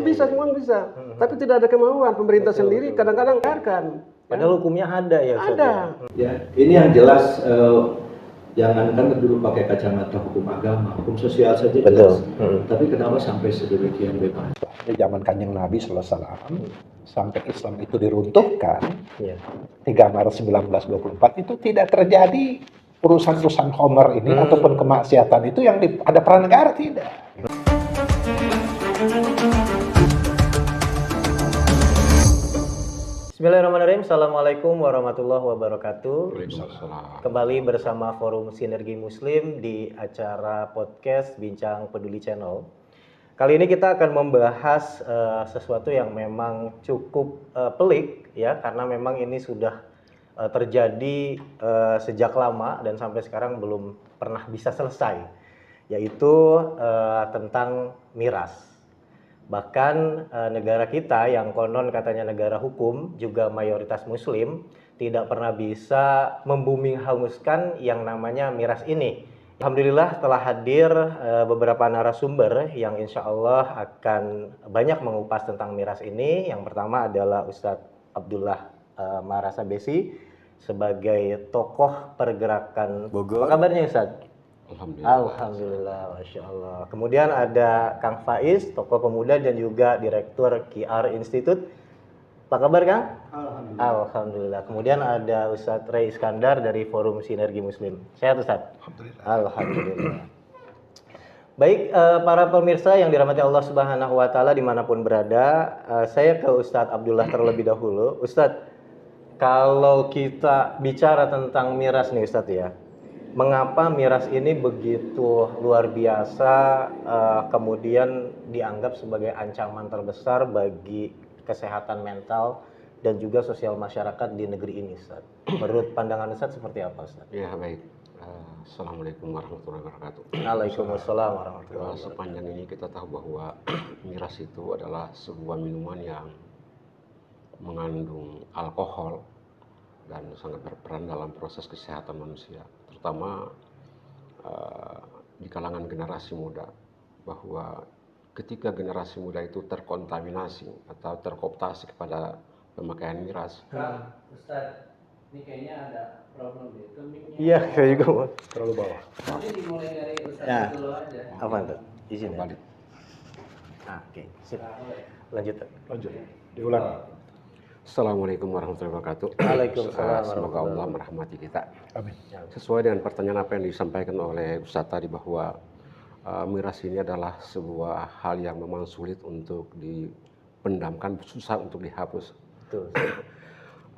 bisa, semua bisa. Tapi tidak ada kemauan pemerintah sendiri kadang-kadang biarkan. Padahal hukumnya ada ya Ustaz. Ada. Ya, ini yang jelas jangan kan dulu pakai kacamata hukum agama, hukum sosial saja jelas. Tapi kenapa sampai sedemikian bebas? Di zaman Kanjeng Nabi SAW sampai Islam itu diruntuhkan 3 Maret 1924 itu tidak terjadi urusan-urusan Homer ini ataupun kemaksiatan itu yang ada peran negara, tidak. Bismillahirrahmanirrahim. Assalamualaikum warahmatullahi wabarakatuh. Waalaikumsalam. Kembali bersama Forum Sinergi Muslim di acara podcast Bincang Peduli Channel. Kali ini kita akan membahas sesuatu yang memang cukup pelik ya, karena memang ini sudah terjadi sejak lama dan sampai sekarang belum pernah bisa selesai, yaitu tentang miras. Bahkan negara kita yang konon katanya negara hukum, juga mayoritas muslim, tidak pernah bisa membumi hanguskan yang namanya miras ini. Alhamdulillah telah hadir beberapa narasumber yang insya Allah akan banyak mengupas tentang miras ini. Yang pertama adalah Ustadz Abdullah Marasa Besi sebagai tokoh pergerakan Bogor. Apa kabarnya Ustadz? Alhamdulillah, Masya Allah. Kemudian ada Kang Faiz, tokoh pemuda dan juga Direktur QR Institute. Apa kabar Kang? Alhamdulillah. Kemudian ada Ustadz Ray Iskandar dari Forum Sinergi Muslim. Sehat Ustadz? Alhamdulillah. Baik, para pemirsa yang dirahmati Allah Subhanahu wa Ta'ala dimanapun berada, saya ke Ustadz Abdullah terlebih dahulu. Ustadz, kalau kita bicara tentang miras nih Ustadz ya, mengapa miras ini begitu luar biasa, kemudian dianggap sebagai ancaman terbesar bagi kesehatan mental dan juga sosial masyarakat di negeri ini, Ustaz? Menurut pandangan Ustaz seperti apa, Ustaz? Ya, baik. Assalamualaikum warahmatullahi wabarakatuh. Waalaikumsalam warahmatullahi wabarakatuh. Sepanjang ini kita tahu bahwa miras itu adalah sebuah minuman yang mengandung alkohol dan sangat berperan dalam proses kesehatan manusia, terutama di kalangan generasi muda, bahwa ketika generasi muda itu terkontaminasi atau terkooptasi kepada pemakaian miras. Ustaz, ini kayaknya ada problem itu mic-nya. Iya, saya juga mau terlalu bawah. Nanti dimulai dari Ustaz Ya. dulu aja. Apa itu? Izin ya? Balik. Oke, sip. Lanjut. Diulang. Assalamualaikum warahmatullahi wabarakatuh. Waalaikumsalam Semoga Allah merahmati kita. Amin. Sesuai dengan pertanyaan apa yang disampaikan oleh Ustaz tadi, bahwa miras ini adalah sebuah hal yang memang sulit untuk dipendamkan, susah untuk dihapus. Betul.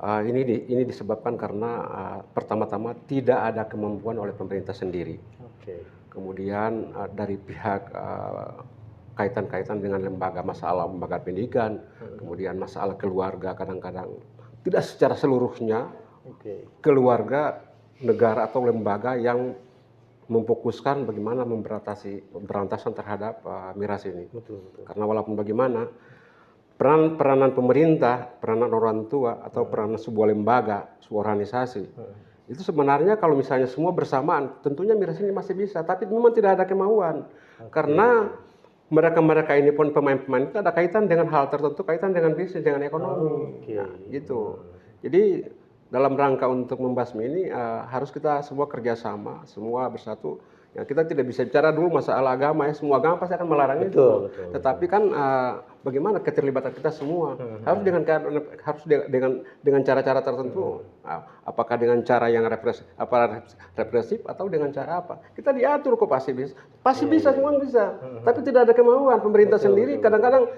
Ini disebabkan karena pertama-tama tidak ada kemampuan oleh pemerintah sendiri. Oke. Kemudian dari pihak kaitan-kaitan dengan masalah lembaga pendidikan, kemudian masalah keluarga, kadang-kadang tidak secara seluruhnya keluarga, negara atau lembaga yang memfokuskan bagaimana pemberantasan terhadap miras ini. Betul. Karena walaupun bagaimana peranan pemerintah, peranan orang tua atau peranan sebuah lembaga, sebuah organisasi, itu sebenarnya kalau misalnya semua bersamaan, tentunya miras ini masih bisa, tapi memang tidak ada kemauan. Karena mereka ini pun pemain-pemain itu ada kaitan dengan hal tertentu, kaitan dengan bisnis, dengan ekonomi. Nah, gitu. Jadi dalam rangka untuk membasmi ini harus kita semua kerjasama, semua bersatu. Ya, kita tidak bisa bicara dulu masalah agama ya, semua agama pasti akan melarang itu. Tetapi kan bagaimana keterlibatan kita semua harus dengan cara-cara tertentu. Apakah dengan cara yang represif atau dengan cara apa? Kita diatur kok, pasti bisa, semua bisa. Tapi tidak ada kemauan pemerintah sendiri. Kadang-kadang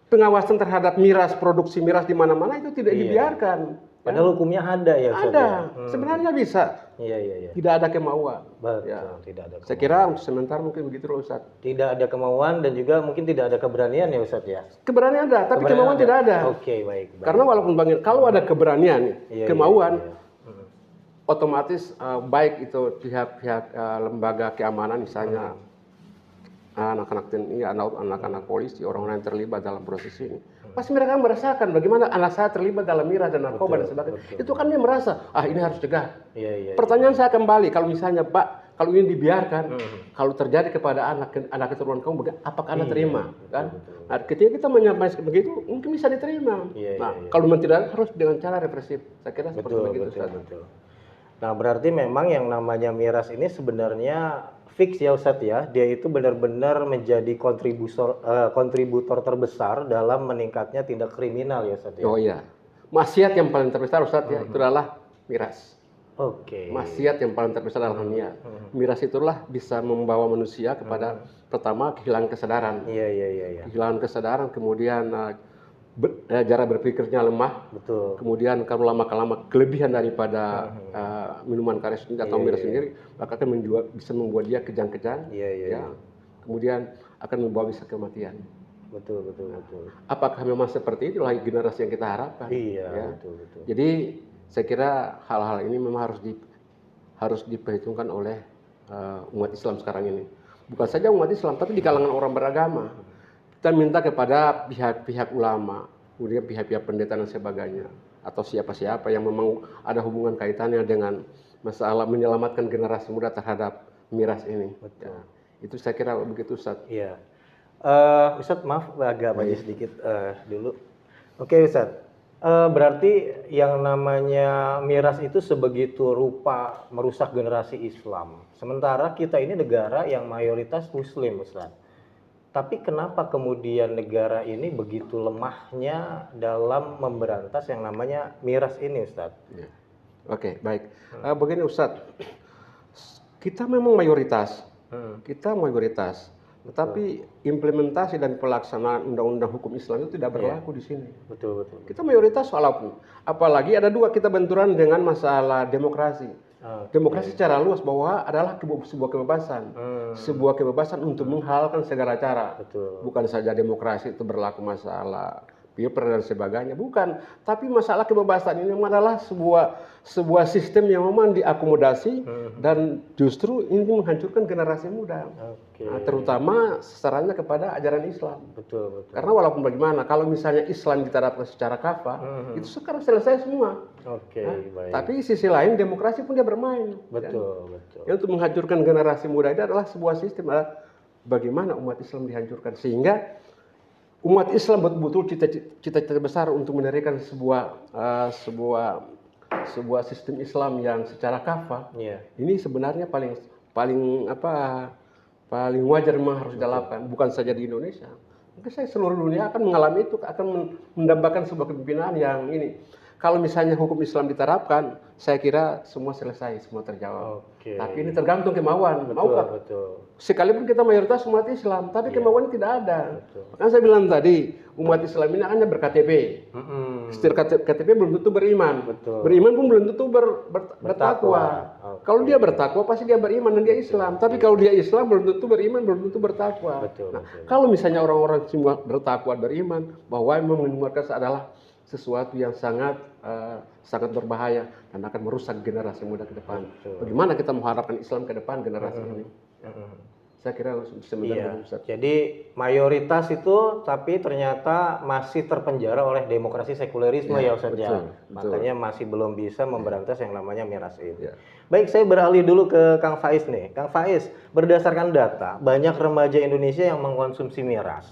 pengawasan terhadap miras, produksi miras di mana-mana itu tidak dibiarkan. Padahal hukumnya ada ya Ustaz? Ada, sebenarnya bisa. Iya. Tidak ada kemauan. Betul, Ya. tidak ada kemauan. Saya kira untuk sementara mungkin begitu loh Ustaz. Tidak ada kemauan dan juga mungkin tidak ada keberanian ya Ustaz ya? Keberanian ada, tapi kemauan tidak ada. Oke, baik. Karena walaupun kalau ada keberanian, kemauan, Iya. otomatis baik itu pihak-pihak lembaga keamanan, misalnya anak-anak TNI, anak-anak polisi, orang-orang yang terlibat dalam proses ini, pasti mereka merasakan bagaimana anak saya terlibat dalam miras dan narkoba dan sebagainya. Itu kan dia merasa, ini harus cegah. Iya. Pertanyaan saya kembali, kalau misalnya Pak, kalau ini dibiarkan, kalau terjadi kepada anak keturunan kamu, apakah Anda terima? Kan? Nah, ketika kita menyampaikan begitu, mungkin bisa diterima. Kalau memang tidak, harus dengan cara represif. Saya kira seperti begitu. Betul. Nah, berarti memang yang namanya miras ini sebenarnya fix ya Ustadz ya, dia itu benar-benar menjadi kontributor terbesar dalam meningkatnya tindak kriminal ya Ustadz ya. Oh iya, maksiat yang paling terbesar Ustadz ya, itu adalah miras. Oke. Maksiat yang paling terbesar adalah dunia. Miras itulah bisa membawa manusia kepada pertama kehilangan kesadaran. Iya. Kehilangan kesadaran, kemudian cara berpikirnya lemah. Betul. Kemudian kalau lama-lama kelebihan daripada minuman karet sendiri atau miras sendiri, maka akan bisa membuat dia kejang-kejang. Iya. Kemudian akan membawa bisa kematian. Betul. Apakah memang seperti itulah generasi yang kita harapkan? Iya, betul. Jadi saya kira hal-hal ini memang harus diperhitungkan oleh umat Islam sekarang ini. Bukan saja umat Islam, tapi di kalangan orang beragama. Kita minta kepada pihak-pihak ulama, kemudian pihak-pihak pendeta dan sebagainya, atau siapa-siapa yang memang ada hubungan kaitannya dengan masalah menyelamatkan generasi muda terhadap miras ini. Betul. Itu saya kira begitu Ustaz. Iya. Ustadz maaf agak banyak sedikit dulu. Oke Ustadz, berarti yang namanya miras itu sebegitu rupa merusak generasi Islam. Sementara kita ini negara yang mayoritas Muslim Ustadz. Tapi kenapa kemudian negara ini begitu lemahnya dalam memberantas yang namanya miras ini Ustadz? Ya. Oke, baik. Begini Ustadz, kita memang mayoritas. Tetapi implementasi dan pelaksanaan undang-undang hukum Islam itu tidak berlaku di sini. Betul. Kita mayoritas walaupun. Apalagi ada dua, kita benturan dengan masalah demokrasi. Demokrasi secara luas bahwa adalah sebuah kebebasan. Sebuah kebebasan untuk menghalalkan segala cara. Betul. Bukan saja demokrasi itu berlaku masalah pilpres dan sebagainya, bukan. Tapi masalah kebebasan ini adalah sebuah sistem yang memang diakomodasi dan justru ini menghancurkan generasi muda. Nah, terutama sasarannya kepada ajaran Islam. Betul. Karena walaupun bagaimana, kalau misalnya Islam diterapkan secara kafah, itu sekarang selesai semua. Baik. Tapi sisi lain demokrasi pun dia bermain. Betul. Yang untuk menghancurkan generasi muda itu adalah sebuah sistem, bagaimana umat Islam dihancurkan sehingga umat Islam betul-betul cita-cita besar untuk mendirikan sebuah sistem Islam yang secara kafah. Ini sebenarnya paling wajar memang harus dilakukan, bukan saja di Indonesia. Mungkin seluruh dunia akan mengalami itu, akan mendambakan sebuah kepemimpinan yang ini. Kalau misalnya hukum Islam diterapkan, saya kira semua selesai, semua terjawab. Tapi ini tergantung kemauan. Maukah? Sekalipun kita mayoritas umat Islam, tapi kemauannya tidak ada. Kan saya bilang tadi, umat Islam ini hanya ber-KTP. Setelah KTP belum tentu beriman. Beriman pun belum tentu bertakwa. Kalau dia bertakwa, pasti dia beriman dan dia Islam. Tapi kalau dia Islam, belum tentu beriman, belum tentu bertakwa. Kalau misalnya orang-orang semua bertakwa, beriman, bahwa yang mengeluarkan adalah sesuatu yang sangat berbahaya dan akan merusak generasi muda ke depan. Bagaimana kita mengharapkan Islam ke depan generasi ini? Saya kira bisa menjadi Jadi mayoritas itu tapi ternyata masih terpenjara oleh demokrasi sekulerisme ya Ustaz ya. Makanya masih belum bisa memberantas yang namanya miras ini. Baik, saya beralih dulu ke Kang Faiz nih. Kang Faiz, berdasarkan data, banyak remaja Indonesia yang mengkonsumsi miras.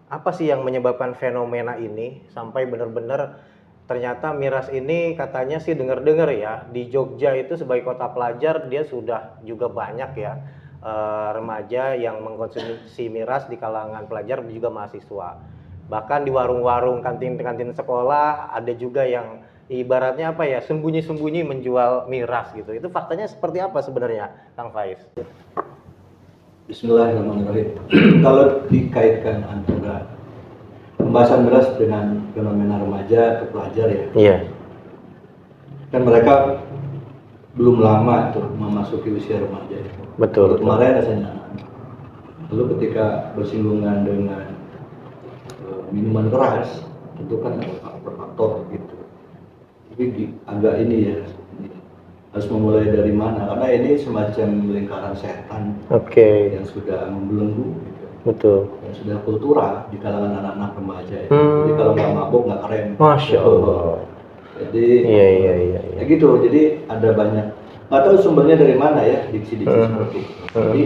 Apa sih yang menyebabkan fenomena ini sampai benar-benar ternyata miras ini katanya sih dengar-dengar ya di Jogja itu sebagai kota pelajar dia sudah juga banyak ya remaja yang mengkonsumsi miras di kalangan pelajar juga mahasiswa. Bahkan di warung-warung kantin-kantin sekolah ada juga yang ibaratnya apa ya sembunyi-sembunyi menjual miras gitu. Itu faktanya seperti apa sebenarnya Kang Faiz? Bismillahirrahmanirrahim. Kalau dikaitkan antara pembahasan miras dengan fenomena remaja ke pelajar ya. Iya. Kan mereka belum lama tuh memasuki usia remaja itu. Betul. Kemarin rasanya. Lalu ketika bersinggungan dengan minuman keras, itu kan ada faktor-faktor gitu. Tapi agak ini ya. Harus memulai dari mana? Karena ini semacam lingkaran setan yang sudah membelenggu, gitu. Betul. Yang sudah kultural di kalangan anak-anak remaja. Ya. Jadi kalau nggak mabuk nggak keren. Masya Allah. Jadi iya. ya gitu. Jadi ada banyak nggak tahu sumbernya dari mana ya diksi-diksi seperti itu. Jadi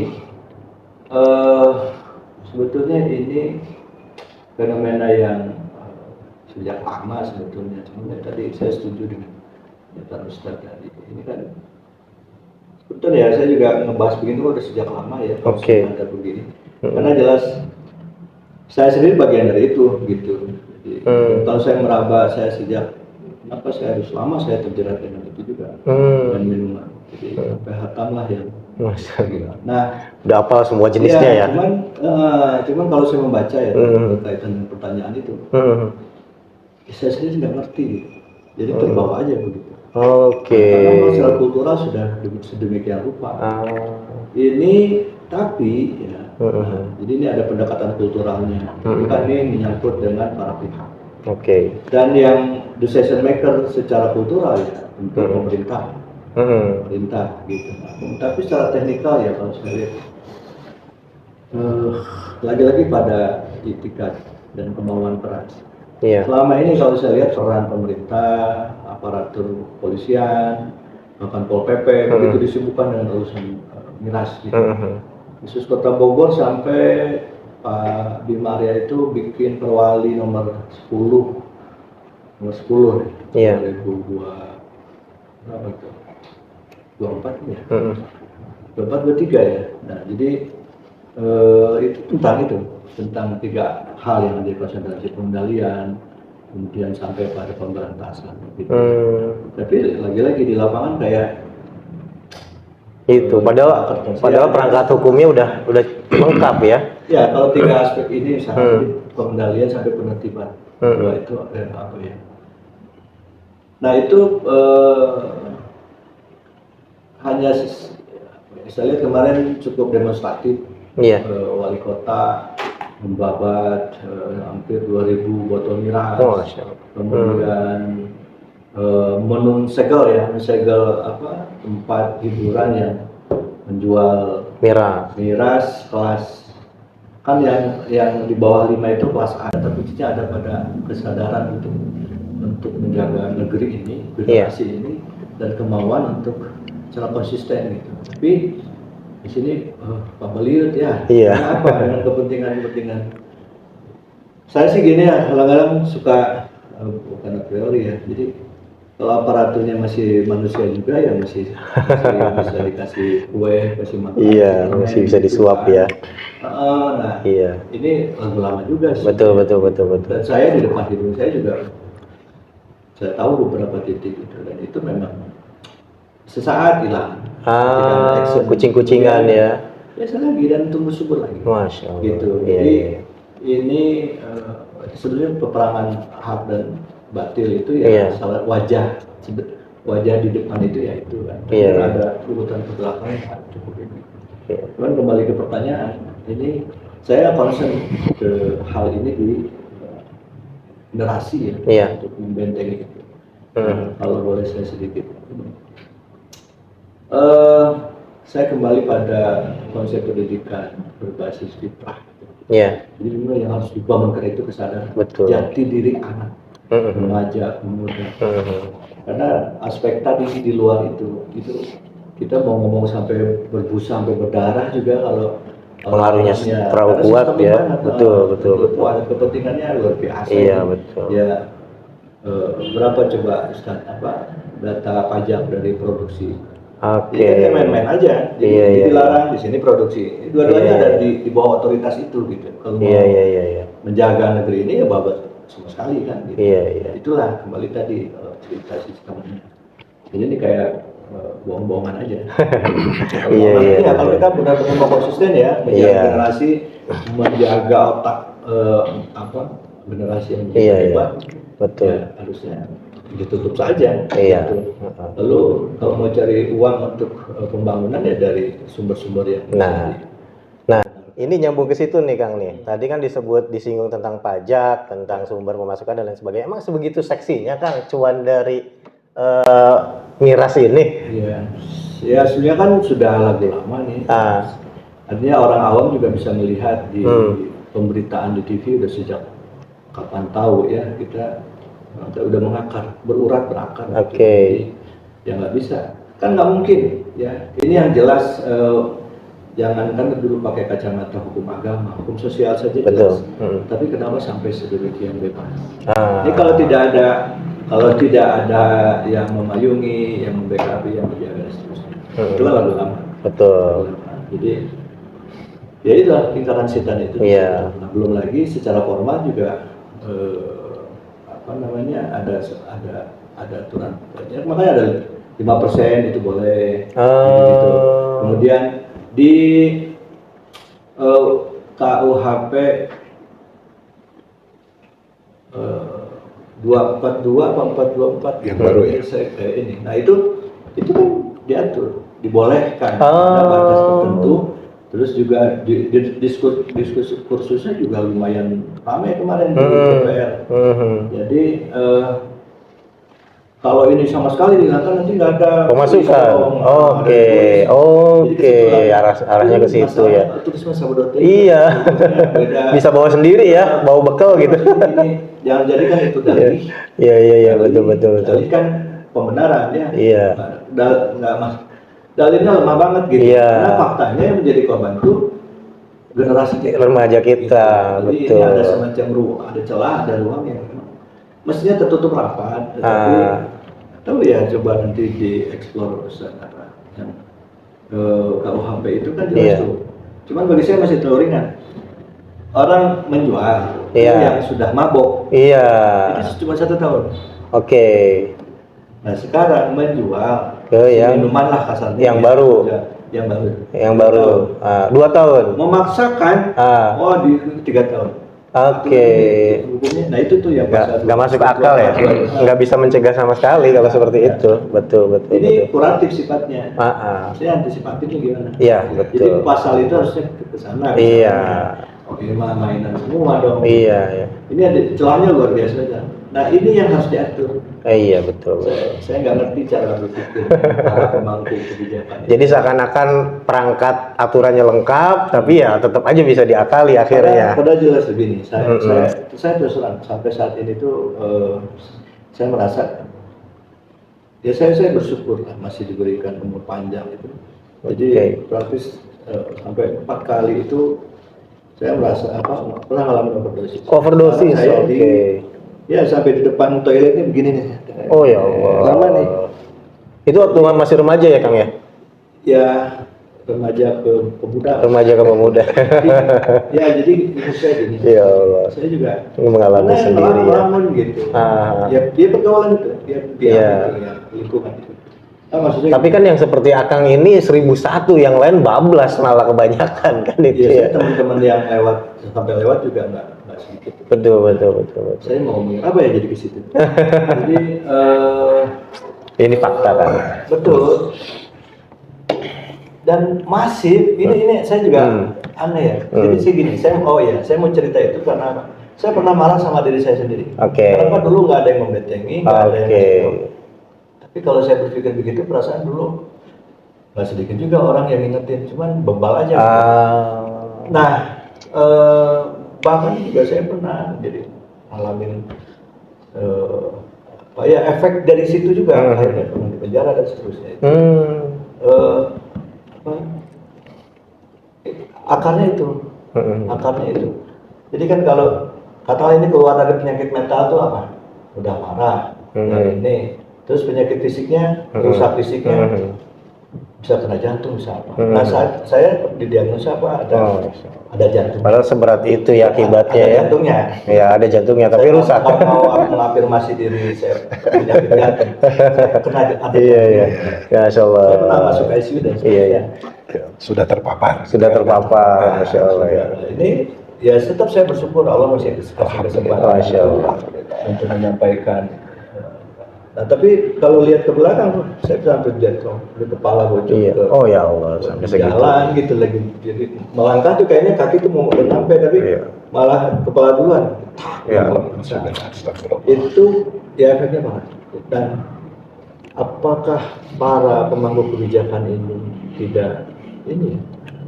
sebetulnya ini fenomena yang sejak lama sebetulnya. Cuma tadi saya setuju dengan pernyataan Ustaz tadi. Ini kan betul ya, saya juga ngebahas begini udah sejak lama ya. Oke. Ada begini. Karena jelas saya sendiri bagian dari itu gitu. Jadi, kalau saya meraba saya sejak kenapa saya harus lama saya terjerat dengan itu juga dengan minuman. Jadi sampai hatam lah yang. Nah, udah hafal semua jenisnya ya. Cuman kalau saya membaca ya berkaitan dengan pertanyaan itu, saya sendiri nggak ngerti gitu. Jadi terbawa aja begitu. Oke. Karena secara kultural sudah sedemikian rupa. Ini tapi ya, jadi ini ada pendekatan kulturalnya. Tapi kan ini menyangkut dengan para pihak. Oke. Dan yang decision maker secara kultural ya untuk pemerintah. Pemerintah gitu. Tapi secara teknikal ya kalau saya lihat lagi-lagi pada itikat dan kemauan keras. Iya. Selama ini kalau saya lihat peran pemerintah, aparatur kepolisian, bahkan Pol PP begitu disibukkan dengan urusan miras gitu. Khusus Kota Bogor sampai Pak Bima Arya itu bikin perwali nomor 10 Iya. 2024 ya. 24 ya. Nah, jadi itu tentang 3 hal yang menjadi konsentrasi pengendalian, kemudian sampai pada pemberantasan gitu. Tapi lagi-lagi di lapangan kayak Itu padahal perangkat hukumnya udah lengkap ya. ya kalau 3 aspek ini misalnya pengendalian sampai penertiban. Dua itu apa ya? Nah, itu hanya saya lihat kemarin cukup demonstratif. Iya. Wali kota membabat hampir 2000 botol miras. Kemudian mensegel tempat hiburan yang menjual miras kelas kan yang di bawah 5 itu kelas A, tapi ada pada kesadaran untuk menjaga negeri ini, generasi ini, dan kemauan untuk secara konsisten gitu. Tapi di sini Pak Beliut ya, apa dengan kepentingan. Saya sih gini ya, kadang-kadang suka bukan a priori ya. Jadi kalau aparaturnya masih manusia juga ya masih bisa dikasih kue, kasih makan. Iya, masih bisa disuap ya. Nah, iya. Ini lagu lama juga sih. Betul. Dan saya di depan hidung saya juga saya tahu beberapa titik itu, dan itu memang sesaat hilang. Kucing-kucingan ya. Biasa lagi dan tumbuh subur lagi. Masya Allah. Gitu. Iya, Jadi iya. ini sebenarnya peperangan hak dan batil itu ya salah wajah di depan itu ya itu kan. Ada urutan ke belakang cukup ini. Cuman kembali ke pertanyaan, ini saya concern ke hal ini di generasi ya untuk membentengi itu. Kalau boleh saya sedikit. Saya kembali pada konsep pendidikan berbasis fitrah. Iya. Jadi memang yang harus dibangunkan itu kesadaran jati diri anak, mengajak, pemuda. Karena aspek tadi di luar itu kita mau ngomong sampai berbusa sampai berdarah juga kalau pengaruhnya terlalu kuat ya. Betul. Kepentingannya luar biasa. Iya, betul. Ya berapa coba Ustaz data pajak dari produksi? Oke. Jadi main-main aja. Jadi dilarang di sini produksi. Dua-duanya ada di bawah otoritas itu gitu. Kalau mau menjaga negeri ini ya babat sama sekali kan. Gitu. Iya. Itulah kembali tadi cerita sistemnya. Jadi ini kayak bohong-bohongan aja. Iya. Kalau kita benar-benar mau konsisten ya menjaga generasi, menjaga otak generasi yang hebat. Betul. Ya, harusnya ditutup saja. Iya. Gitu. Lalu kalau mau cari uang untuk pembangunan ya dari sumber-sumber yang Nah, ini nyambung ke situ nih Kang nih. Tadi kan disinggung tentang pajak, tentang sumber pemasukan dan lain sebagainya. Emang sebegitu seksinya Kang cuan dari miras ini? Iya. Ya sebenarnya kan sudah lagu lama nih. Artinya orang awam juga bisa melihat di pemberitaan di TV udah sejak kapan tahu ya kita udah mengakar, berakar. Oke. Ya nggak bisa. kan nggak mungkin ya. Ini yang jelas, jangankan dulu pakai kacamata hukum agama, hukum sosial saja jelas. Tapi kenapa sampai sedemikian bebas? Ini kalau tidak ada yang memayungi, yang membackup, yang menjaga seterusnya, itu lalu lama. Betul. Jadi ya itu lingkaran setan itu. Iya. Nah, belum lagi secara formal juga ada aturan. Ya, makanya ada 5% itu boleh. Gitu. Kemudian di KUHP 242 apa 424 yang baru ya. Ini. Nah itu kan diatur, dibolehkan ada batas tertentu. Terus juga diskusi kursusnya juga lumayan ramai kemarin di DPR. Jadi kalau ini sama sekali dihilangkan nanti nggak ada pemasukan. Oke. Arahnya ke situ ya. Turisme Sabodote. Iya. Bisa bawa sendiri ya, bawa bekal gitu. Jangan jadikan itu dalih. Iya, betul. Dalih kan pembenaran ya. Iya. Nggak mas. Dalilnya lemah banget gitu. Iya. Karena faktanya yang menjadi korban itu generasi kita. Remaja kita, Jadi betul. ini ada semacam ruang, ada celah, ada ruang yang mestinya tertutup rapat. Tetapi tahu ya, coba nanti dieksplor secara yang KUHP itu kan jelas tuh. Cuman bagi saya masih terlalu ringan. Orang menjual yang sudah mabok. Iya. Itu cuma 1 tahun. Oke. Nah sekarang menjual yang minuman lah kasarnya yang baru. Yang baru 2 tahun. Memaksakan di 3 tahun. Oke. Nah itu tuh yang nggak masuk akal ya, nggak bisa mencegah sama sekali kalau seperti itu. Betul. Ini kuratif sifatnya. Saya antisipatifnya gimana? Iya, betul. Jadi pasal itu harusnya ke sana. Iya. Oke, mainan semua dong. Iya. Ini ada celahnya luar biasa aja. Nah ini yang harus diatur. Iya betul. Saya nggak ngerti cara berpikir para pemangku kebijakan. Jadi seakan-akan perangkat aturannya lengkap, tapi ya tetap aja bisa diakali akhirnya. Padahal jelas begini. Saya terus terang sampai saat ini tuh saya merasa ya saya bersyukur lah masih diberikan umur panjang itu. Jadi praktis sampai 4 kali itu saya merasa pernah ngalamin overdosis. Overdosis, Ya sampai di depan toiletnya begini nih. Oh ya Allah. Lama nih. Itu waktu masih remaja ya Kang ya? Ya remaja ke pemuda. Remaja ke pemuda. Ya jadi saya gini. Ya Allah. Saya juga mengalami sendiri ya. Gitu. Ya dia pergaulan itu, dia lingkungan itu. Maksudnya tapi kan yang seperti Akang ini 1001, yang lain bablas malah kebanyakan kan itu ya. Teman-teman yang sampai lewat juga nggak sedikit. Betul. Saya mau ngomongin apa ya jadi ke situ. Jadi ini fakta kan. Betul. Dan masif. Ini saya juga aneh ya. Jadi saya mau cerita itu karena apa? Saya pernah marah sama diri saya sendiri. Kenapa dulu nggak ada yang membentengi, nggak ada yang tapi kalau saya berpikir begitu, perasaan dulu nggak sedikit juga orang yang ngingetin, cuman bebal aja. Nah, bahkan juga saya pernah jadi alamin efek dari situ juga, akhirnya pernah di penjara dan seterusnya. Akarnya itu. Jadi kan kalau katakan ini keluar dari penyakit mental itu apa? Udah marah, ini. Terus penyakit fisiknya, rusak fisiknya, bisa kena jantung, bisa apa. Nah saya didiagnosa apa? Ada jantung. Padahal seberat itu ya akibatnya ya. Jantungnya. Ya ada jantungnya, tapi rusak. Saya mau mengafirmasi diri saya penyakit jantung. Saya kena ada. Iya. Ya, saya pernah masuk ICU dan iya. Sudah terpapar. Masya Allah ya. Ini ya tetap saya bersyukur Allah masih kasih kesempatan untuk menyampaikan. Nah tapi kalau lihat ke belakang, saya bisa sampai jatuh, di kepala bocor. Oh ya Allah, sampai segitu. Jalan gitu lagi, jadi melangkah tuh kayaknya kaki tuh mau sampai, tapi malah kepala duluan. Itu ya efeknya banget. Dan apakah para pemangku kebijakan ini tidak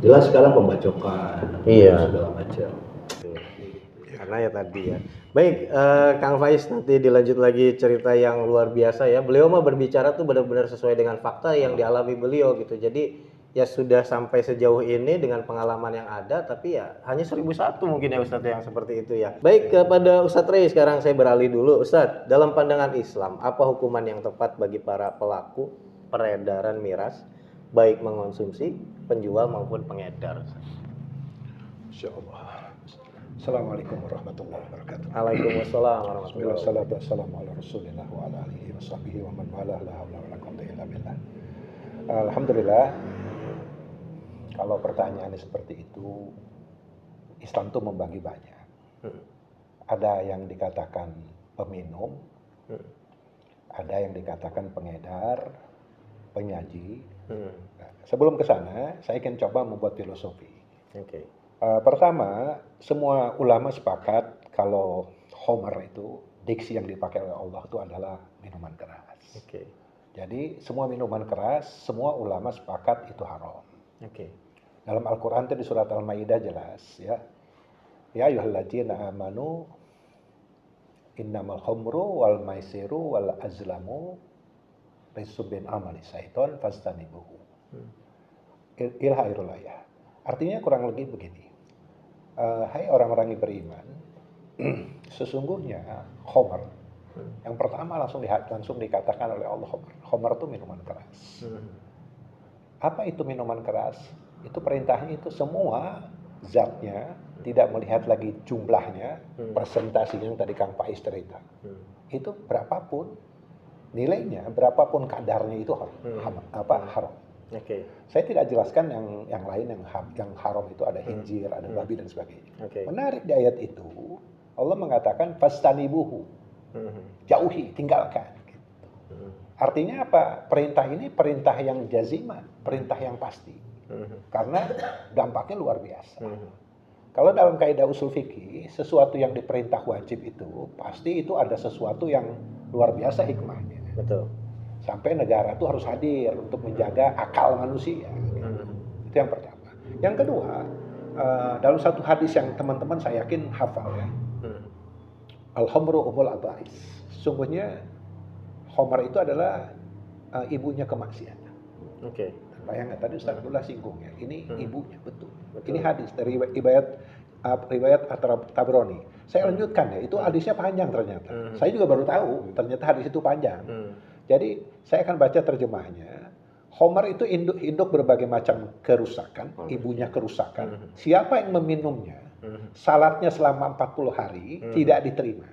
jelas sekarang pembacokan, segala macam. Karena ya tadi ya. Baik, Kang Faiz, nanti dilanjut lagi cerita yang luar biasa ya. Beliau mah berbicara tuh benar-benar sesuai dengan fakta yang dialami beliau gitu. Jadi ya sudah sampai sejauh ini dengan pengalaman yang ada, tapi ya hanya 1001 mungkin ya Ustadz yang seperti itu ya. Baik, kepada Ustadz Rey sekarang saya beralih dulu. Ustadz, dalam pandangan Islam, apa hukuman yang tepat bagi para pelaku peredaran miras, baik mengonsumsi, penjual maupun pengedar? Insyaallah. Assalamualaikum warahmatullahi wabarakatuh. Waalaikumsalam warahmatullahi wabarakatuh. Bismillahirrahmanirrahim. Wassalamu ala Rasulillah wa ala alihi wa sahbihi wa man wala la haula wala quwwata illa billah. Alhamdulillah. Kalau pertanyaannya seperti itu, Islam itu membagi banyak. Ada yang dikatakan peminum, ada yang dikatakan pengedar, penyaji. Nah, sebelum ke sana, saya ingin coba membuat filosofi. Oke. Pertama, semua ulama sepakat kalau khamar itu, diksi yang dipakai oleh Allah itu adalah minuman keras. Oke. Jadi semua minuman keras, semua ulama sepakat itu haram. Oke. Dalam Al-Quran itu di surat Al-Maidah jelas ya. Ya ayyuhalladzina amanu innamal khamru wal maisiru wal azlamu rijsun min amali syaiton fastanibuhu. Ilhairul ayah. Artinya kurang lebih begini. Hai orang-orang yang beriman, sesungguhnya khamar yang pertama langsung dikatakan oleh Allah, khamar itu minuman keras. Apa itu minuman keras? Itu perintahnya itu semua zatnya, tidak melihat lagi jumlahnya, presentasinya yang tadi Kang Faiz cerita. Itu berapapun nilainya, berapapun kadarnya itu haram. Oke. Saya tidak jelaskan yang lain yang haram itu ada hinjir, ada babi dan sebagainya. Oke. Menarik di ayat itu Allah mengatakan fastanibuhu. Jauhi, tinggalkan. Artinya apa? Perintah ini perintah yang jaziman, perintah yang pasti. Karena dampaknya luar biasa. Kalau dalam kaidah usul fikih, sesuatu yang diperintah wajib itu pasti itu ada sesuatu yang luar biasa hikmahnya. Betul. Sampai negara itu harus hadir untuk menjaga akal manusia. Itu yang pertama. Yang kedua, dalam satu hadis yang teman-teman saya yakin hafal ya. Al-khamru umul abais. Sesungguhnya khamar itu adalah ibunya kemaksiatan. Oke. Bayangkan tadi Ustaz Abdullah singgung ya. Ini ibunya betul. Ini hadis dari riwayat At-Tabrani. Saya lanjutkan ya. Itu hadisnya panjang ternyata. Saya juga baru tahu ternyata hadis itu panjang. Jadi saya akan baca terjemahnya. Khamar itu induk berbagai macam kerusakan, ibunya kerusakan. Siapa yang meminumnya, salatnya selama 40 hari tidak diterima.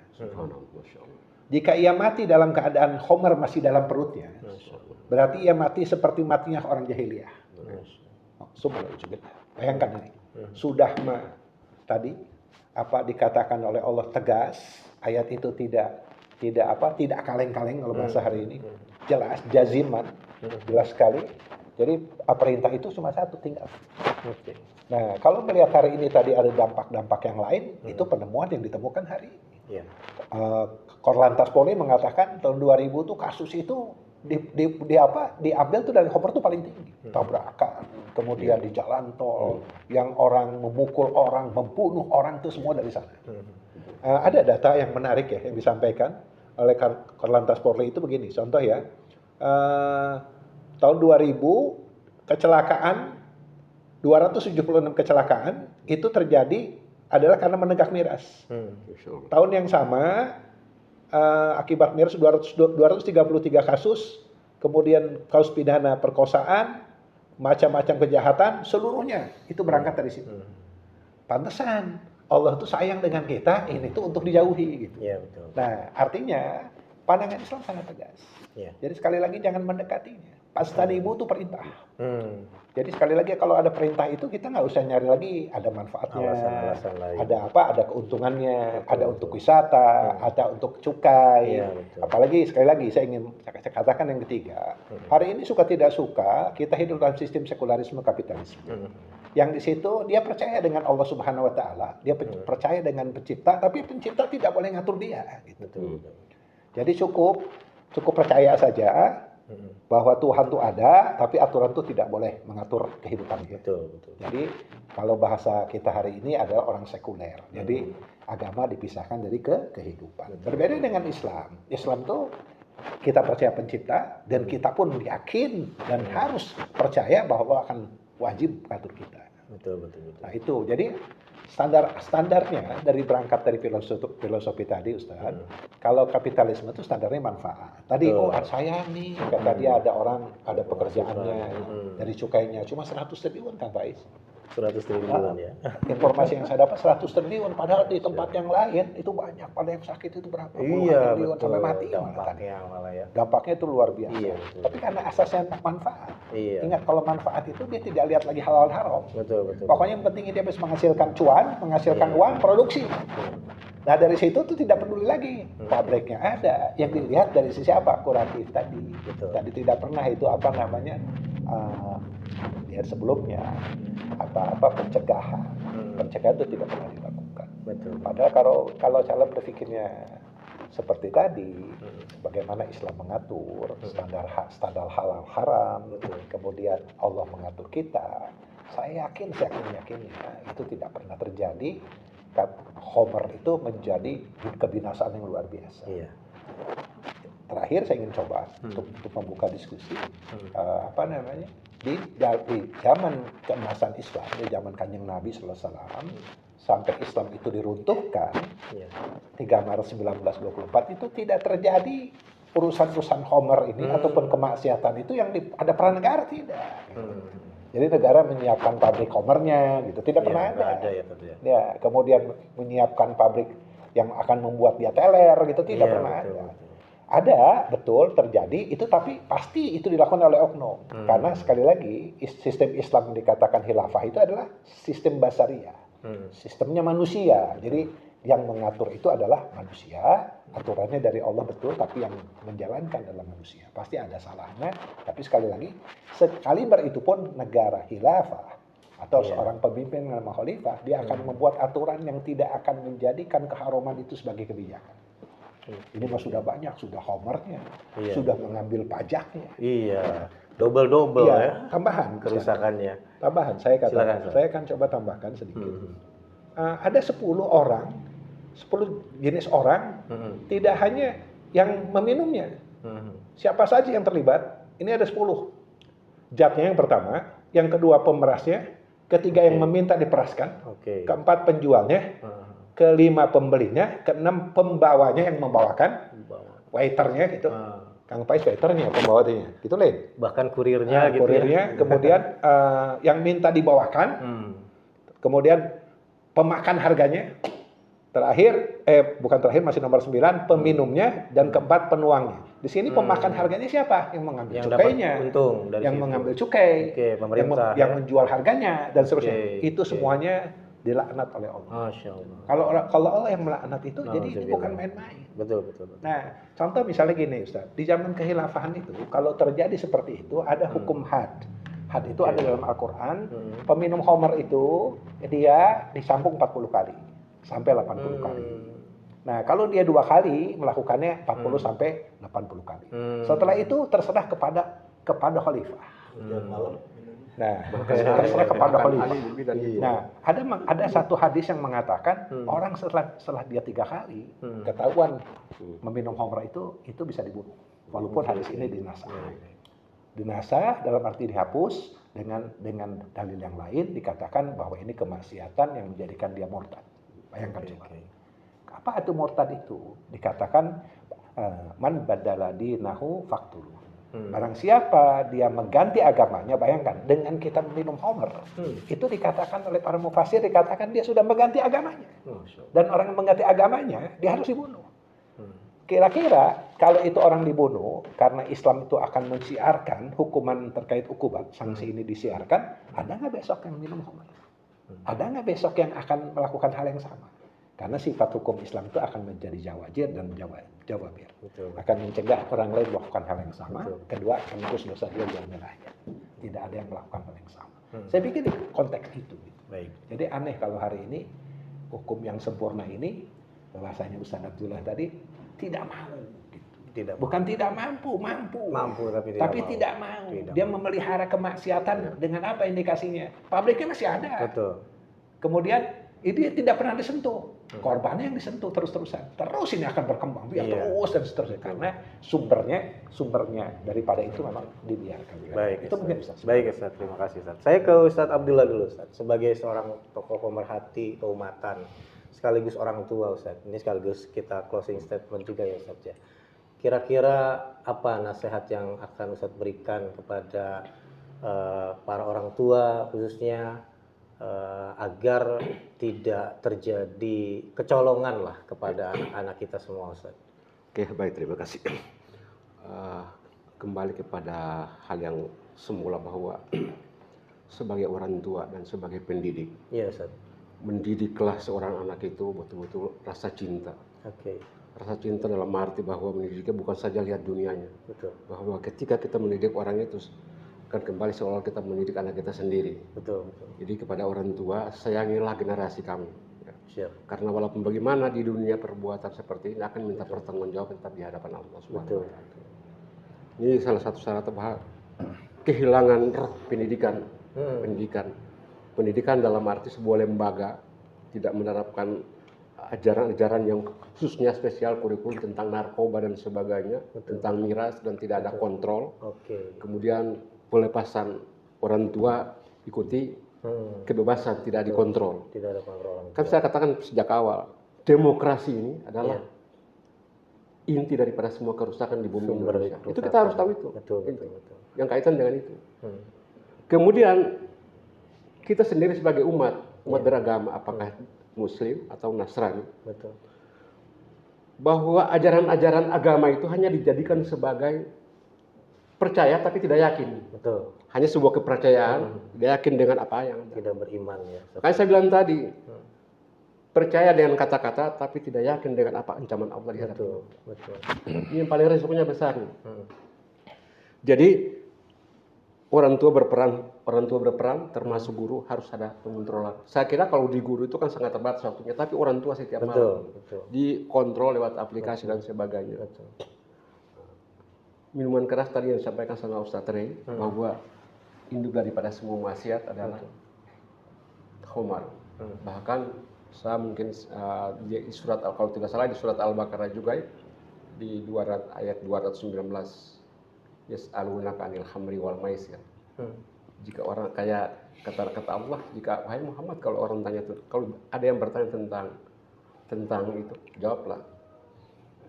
Jika ia mati dalam keadaan khamar masih dalam perutnya, berarti ia mati seperti matinya orang jahiliyah. Bayangkan ini. Sudah tadi apa dikatakan oleh Allah tegas, ayat itu tidak kaleng-kaleng kalau bahasa hari ini. Jelas, jaziman, jelas sekali. Jadi perintah itu cuma satu, tinggal. Nah, kalau melihat hari ini tadi ada dampak-dampak yang lain, itu penemuan yang ditemukan hari ini. Korlantas Polri mengatakan tahun 2000 tuh kasus itu diambil tuh dari khamar tuh paling tinggi. Tabrakan, kemudian di jalan tol, yang orang memukul orang, membunuh orang itu semua dari sana. Ada data yang menarik ya yang disampaikan oleh Korlantas Polri itu begini, contoh ya, tahun 2000 kecelakaan 276 kecelakaan itu terjadi adalah karena menenggak miras. Tahun yang sama akibat miras 233 kasus, kemudian kasus pidana perkosaan, macam-macam kejahatan, seluruhnya itu berangkat dari situ. Pantesan Allah tuh sayang dengan kita, ini tuh untuk dijauhi gitu. Iya, betul. Nah, artinya pandangan Islam sangat tegas. Jadi sekali lagi jangan mendekatinya. Pastanibu itu perintah. Jadi sekali lagi kalau ada perintah itu kita nggak usah nyari lagi ada manfaatnya, alasan-alasan lain. ada keuntungannya, ada untuk wisata, ada untuk cukai. Apalagi sekali lagi saya ingin katakan yang ketiga, hari ini suka tidak suka kita hidup dalam sistem sekularisme kapitalisme. Yang di situ dia percaya dengan Allah Subhanahu Wa Taala, dia percaya dengan pencipta, tapi pencipta tidak boleh ngatur dia. Gitu. Jadi cukup percaya saja. Bahwa Tuhan itu ada, tapi aturan itu tidak boleh mengatur kehidupan kita. Betul, betul. Jadi kalau bahasa kita hari ini adalah orang sekuler. Jadi agama dipisahkan dari kehidupan. Berbeda dengan Islam. Islam itu kita percaya pencipta dan kita pun yakin dan harus percaya bahwa akan wajib mengatur kita. Betul, betul, betul. Nah itu, jadi standarnya dari berangkat dari filosofi tadi Ustaz, kalau kapitalisme itu standarnya manfaat. Tadi saya nih, kata dia ada orang, ada pekerjaannya, dari cukainya cuma 100 triliun kan Faiz. 100 triliun ya. Informasi yang saya dapat 100 triliun, padahal di tempat yang lain itu banyak, pada yang sakit itu berapa puluhan triliun sampai mati malah ya. Dampaknya itu luar biasa. Iya, betul. Tapi karena asasnya manfaat. Iya. Ingat kalau manfaat itu dia tidak lihat lagi halal haram. Betul, betul. Pokoknya yang penting dia bisa menghasilkan cuan, menghasilkan uang, produksi. Nah dari situ tuh tidak peduli lagi pabriknya ada. Yang dilihat dari sisi apa? Kuratif tadi. Betul. Tadi tidak pernah itu apa namanya lihat sebelumnya apa pencegahan. Pencegahan itu tidak pernah dilakukan. Betul. Padahal kalau cara berpikirnya seperti tadi, bagaimana Islam mengatur standar halal haram, kemudian Allah mengatur kita. Saya yakin yakinnya itu tidak pernah terjadi. Homer itu menjadi kebinasaan yang luar biasa. Iya. Terakhir saya ingin coba untuk membuka diskusi apa namanya di zaman keemasan Islam, di zaman Kanjeng Nabi Sallallahu Alaihi Wasallam sampai Islam itu diruntuhkan 3 Maret 1924 itu tidak terjadi urusan Homer ini ataupun kemaksiatan itu yang ada peran negara tidak. Jadi negara menyiapkan pabrik Homernya gitu tidak pernah ada. Ya, kemudian menyiapkan pabrik yang akan membuat dia teler gitu tidak pernah ada. Ada betul terjadi itu tapi pasti itu dilakukan oleh oknum. Karena sekali lagi sistem Islam yang dikatakan khilafah itu adalah sistem basariyah. Sistemnya manusia. Jadi yang mengatur itu adalah manusia, aturannya dari Allah betul, tapi yang menjalankan adalah manusia. Pasti ada salahnya, tapi sekali lagi, sekaliber itu pun negara khilafah atau seorang pemimpin nama khalifah, dia akan membuat aturan yang tidak akan menjadikan keharuman itu sebagai kebijakan. Ini mah sudah banyak, sudah homernya, sudah mengambil pajaknya. Iya, double ya. Tambahan kerusakannya. Tambahan, saya akan coba tambahkan sedikit. Ada 10 jenis orang, tidak hanya yang meminumnya. Siapa saja yang terlibat, ini ada 10. Zatnya yang pertama, yang kedua pemerasnya, ketiga yang meminta diperaskan, keempat penjualnya, kelima pembelinya, keenam pembawanya yang membawakan, waiternya gitu. Kang Pais waiternya, pembawanya, gitu Len. Bahkan kurirnya gitu. Kurirnya, kemudian yang minta dibawakan, kemudian pemakan harganya. Terakhir, bukan terakhir, masih nomor 9, peminumnya, dan keempat penuangnya. Di sini pemakan harganya siapa? Yang mengambil cukainya, yang mengambil cukai, pemerintah, yang menjual harganya, dan seterusnya. Itu semuanya dilaknat oleh Allah. Masya Allah. Kalau Allah yang melaknat itu, jadi ini bukan main-main. Betul. Nah, contoh misalnya gini Ustaz, di zaman kekhilafahan itu, kalau terjadi seperti itu, ada hukum had. Had itu ada dalam Al-Quran, peminum Homer itu, dia disambung 40 kali. Sampai 80 kali. Nah, kalau dia 2 kali melakukannya 40 sampai 80 kali. Setelah itu terserah kepada khalifah. Nah, terserah kepada khalifah. Nah, ada satu hadis yang mengatakan orang setelah dia 3 kali ketahuan meminum homer itu bisa dibunuh. Walaupun hadis ini dinasah. Dinasah dalam arti dihapus dengan dalil yang lain dikatakan bahwa ini kemaksiatan yang menjadikan dia murtad. Bayangkan coba. Apa itu murtad itu? Dikatakan man badala dinahu faktulu. Barang siapa dia mengganti agamanya, bayangkan dengan kita minum homer, itu dikatakan oleh para mufasir dikatakan dia sudah mengganti agamanya. Dan orang yang mengganti agamanya dia harus dibunuh. Kira-kira kalau itu orang dibunuh karena Islam itu akan mensiarkan hukuman terkait ukubat, sanksi ini disiarkan, ada nggak besok yang minum homer? Ada nggak besok yang akan melakukan hal yang sama? Karena sifat hukum Islam itu akan menjadi jawajir dan jawabir. Akan mencegah orang lain melakukan hal yang sama. Kedua, akan menghapus dosa dia yang menyerahnya. Tidak ada yang melakukan hal yang sama. Saya pikir di konteks itu. Baik. Jadi aneh kalau hari ini hukum yang sempurna ini, bahwasanya Ustaz Abdullah tadi tidak mau. Gitu. Tidak Bukan tidak mampu, mampu. mampu tapi tidak Tapi mau. tidak mau. Tidak Dia mau. memelihara kemaksiatan dengan apa indikasinya? Pabriknya masih ada. Betul. Kemudian ini tidak pernah disentuh. Korbannya yang disentuh terus-terusan. Terus ini akan berkembang, biar Iya. terus dan seterusnya. Karena sumbernya daripada itu memang dibiarkan. Baik, Itu Ustaz. mungkin Ustaz. Baik, Ustaz. Terima kasih, Ustaz. Saya ke Ustaz Abdullah dulu, Ustaz. Sebagai seorang tokoh pemerhati keumatan, sekaligus orang tua, Ustaz. Ini sekaligus kita closing statement juga ya, Ustaz ya. Kira-kira apa nasihat yang akan Ustaz berikan kepada para orang tua khususnya agar tidak terjadi kecolongan lah kepada anak-anak kita semua, Ustaz. Oke, baik, terima kasih. Kembali kepada hal yang semula bahwa sebagai orang tua dan sebagai pendidik, Iya, Ustaz. mendidiklah seorang anak itu betul-betul rasa cinta. Oke, Rasa cinta dalam arti bahwa mendidiknya bukan saja lihat dunianya, betul. bahwa ketika kita mendidik orang itu akan kembali seolah kita mendidik anak kita sendiri. Betul, betul. Jadi kepada orang tua, sayangilah generasi kami. Ya. Siap. Karena walaupun bagaimana di dunia perbuatan seperti ini akan minta pertanggungjawaban tetap di hadapan Allah Subhanahu Betul. wa Ta'ala. Ini salah satu syarat bahwa kehilangan pendidikan. Pendidikan dalam arti sebuah lembaga tidak menerapkan ajaran-ajaran yang khususnya spesial kurikulum tentang narkoba dan sebagainya, tentang miras dan tidak ada kontrol. Oke. Kemudian pelepasan orang tua ikuti kebebasan tidak dikontrol. Tidak ada kontrol. Kan saya katakan sejak awal, demokrasi ini adalah inti daripada semua kerusakan di bumi Sumber Indonesia. kerusakan. Itu kita harus tahu itu. Betul, Inti. betul, betul. Yang kaitan dengan itu. Kemudian kita sendiri sebagai umat beragama, apakah Muslim atau Nasrani, Betul. bahwa ajaran-ajaran agama itu hanya dijadikan sebagai percaya tapi tidak yakin. Betul. Hanya sebuah kepercayaan, tidak yakin dengan apa yang ada. Tidak beriman ya. Makanya saya bilang tadi, percaya dengan kata-kata tapi tidak yakin dengan apa ancaman Allah di hadapan. Betul, betul. Ini yang paling resikonya besar. Jadi orang tua berperan termasuk guru harus ada pengontrolan. Saya kira kalau di guru itu kan sangat terbatas waktunya, tapi orang tua setiap Betul, malam betul. dikontrol lewat aplikasi dan sebagainya. Betul. Minuman keras tadi yang disampaikan sama Ustaz Rey bahwa induk daripada semua maksiat adalah khamar. Bahkan saya mungkin di surat kalau tidak salah di surat Al-Baqarah juga ya, di ayat 219 yas'alunaka 'anil khamri wal maisir. Jika orang kayak kata Allah, jika wahai Muhammad kalau orang tanya kalau ada yang bertanya tentang itu, jawablah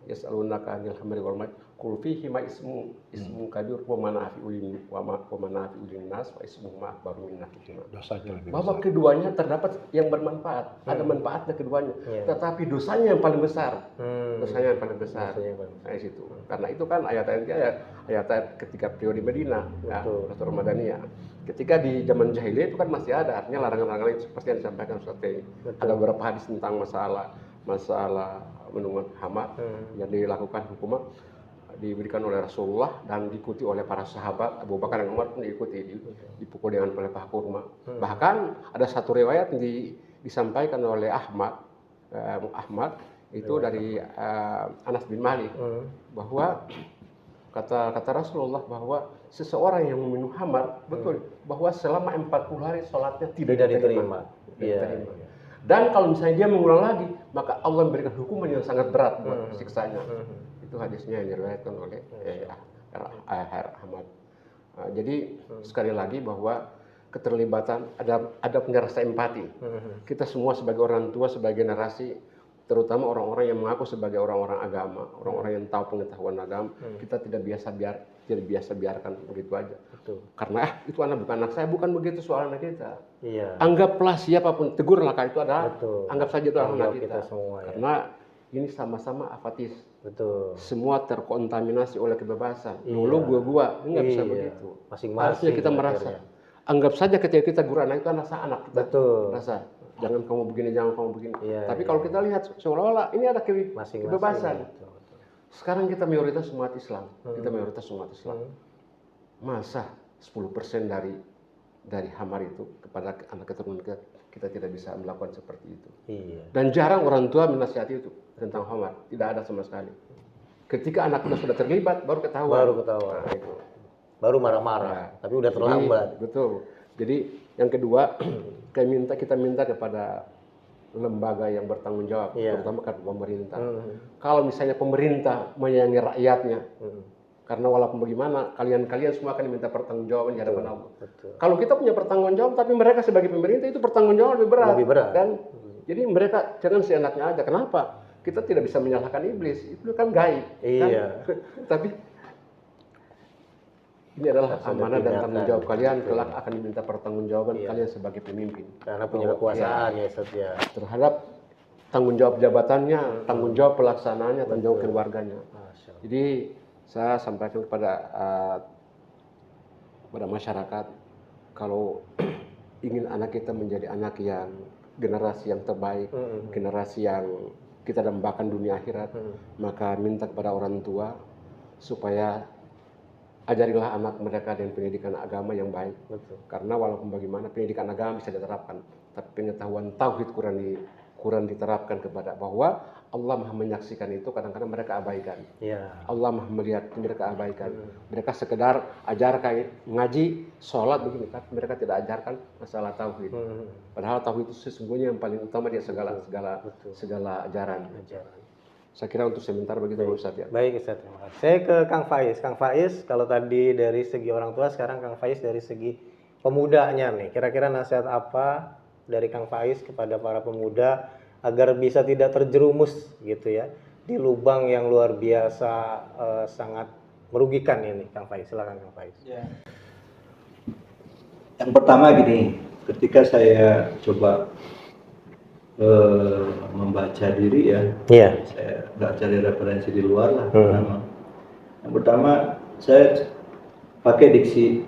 yas'alunaka 'anil khamri wal maisir qul fihi ma ismu kabir wa manafi'u lin nas wa ismuhu ma akbaru min nafihima. Dosanya lebih Bahwa besar. keduanya terdapat yang bermanfaat, ada manfaatnya keduanya. Tetapi dosanya yang paling besar. Dosanya yang paling besar. Dosanya yang paling besar. Nah, situ. Karena itu kan ayat ketika periode Medina, ya, Rasul Madaniyah. Ketika di zaman jahiliyah itu kan masih ada, artinya larangan-larangan itu seperti yang disampaikan Ustaz Tei. Ada beberapa hadis tentang masalah minuman khamar yang dilakukan hukuman diberikan oleh Rasulullah dan diikuti oleh para sahabat. Abu Bakar dan Umar pun diikuti, dipukul dengan pelepah kurma. Bahkan ada satu riwayat disampaikan oleh Ahmad itu dari Anas bin Malik bahwa kata Rasulullah bahwa seseorang yang meminum khamar betul bahwa selama 40 hari sholatnya tidak diterima. Dan kalau misalnya dia mengulang lagi, maka Allah memberikan hukuman yang sangat berat buat siksanya. Itu hadisnya yang diriwayatkan oleh Ahmad. Jadi sekali lagi bahwa keterlibatan ada punya rasa empati. Kita semua sebagai orang tua, sebagai generasi, terutama orang-orang yang mengaku sebagai orang-orang agama, orang-orang yang tahu pengetahuan agama, kita tidak biasa biarkan begitu aja. Betul. Karena itu anak bukan anak saya, bukan begitu soal anak kita. Iya. Anggaplah siapapun, tegurlah kalau itu adalah, Betul. anggap saja itu anak Kita kita. semua ya. Karena ini sama-sama apatis. Betul. Semua terkontaminasi oleh kebebasan. Dulu gua, ini nggak bisa begitu. Masing-masing. Harusnya kita merasa. Anggap saja ketika kita guru anak itu anak kita. Betul. Rasa. Jangan kamu begini, jangan kamu begini. Iya, Tapi kalau kita lihat seolah-olah ini ada Masing-masing. kebebasan. Betul, betul. Sekarang kita mayoritas umat Islam. Kita mayoritas umat Islam. Masa 10% dari khamar itu kepada anak keturunan kita tidak bisa melakukan seperti itu. Iya. Dan jarang orang tua menasihati itu tentang khamar, tidak ada sama sekali. Ketika anaknya sudah terlibat, baru ketahuan. Baru ketahuan. Nah, itu. Baru marah-marah, tapi udah terlambat. Betul. Jadi yang kedua, kita minta kepada lembaga yang bertanggung jawab, terutama kan pemerintah. Kalau misalnya pemerintah menyayangi rakyatnya, karena walaupun bagaimana, kalian semua akan diminta pertanggungjawaban di hadapan Allah. Kalau kita punya pertanggungjawab, tapi mereka sebagai pemerintah itu pertanggungjawaban lebih berat. Kan? Jadi mereka jangan seenaknya aja. Kenapa? Kita tidak bisa menyalahkan iblis, itu kan gaib. Iya. Kan? Tapi ini adalah amanah dan tanggung jawab kalian, kelak akan diminta pertanggungjawaban kalian sebagai pemimpin. Karena punya kekuasaan ya Ustaz ya. Terhadap tanggung jawab jabatannya, tanggung jawab pelaksanaannya, tanggung jawab keluarganya. Jadi saya sampaikan kepada masyarakat, kalau ingin anak kita menjadi anak yang generasi yang terbaik, generasi yang kita dambakan dunia akhirat, maka minta kepada orang tua supaya ajarilah anak mereka dengan pendidikan agama yang baik. Karena walaupun bagaimana pendidikan agama bisa diterapkan, tapi pengetahuan tauhid kurang diterapkan kepada bahwa Allah Maha menyaksikan itu, kadang-kadang mereka abaikan. Allah Maha melihat, mereka abaikan. Mereka sekedar ajarkan ngaji, sholat begini, tapi mereka tidak ajarkan masalah tauhid. Padahal tauhid itu sesungguhnya yang paling utama di segala ajaran. Saya kira untuk sebentar begitu Ustaz ya. Baik Ustaz, terima kasih. Saya ke Kang Faiz. Kang Faiz, kalau tadi dari segi orang tua, sekarang Kang Faiz dari segi pemudanya nih. Kira-kira nasihat apa dari Kang Faiz kepada para pemuda agar bisa tidak terjerumus gitu ya di lubang yang luar biasa sangat merugikan ini, Kang Faiz. Silakan Kang Faiz. Ya. Yang pertama gini, ketika saya coba membaca diri ya, saya nggak cari referensi di luar lah. Yang pertama saya pakai diksi,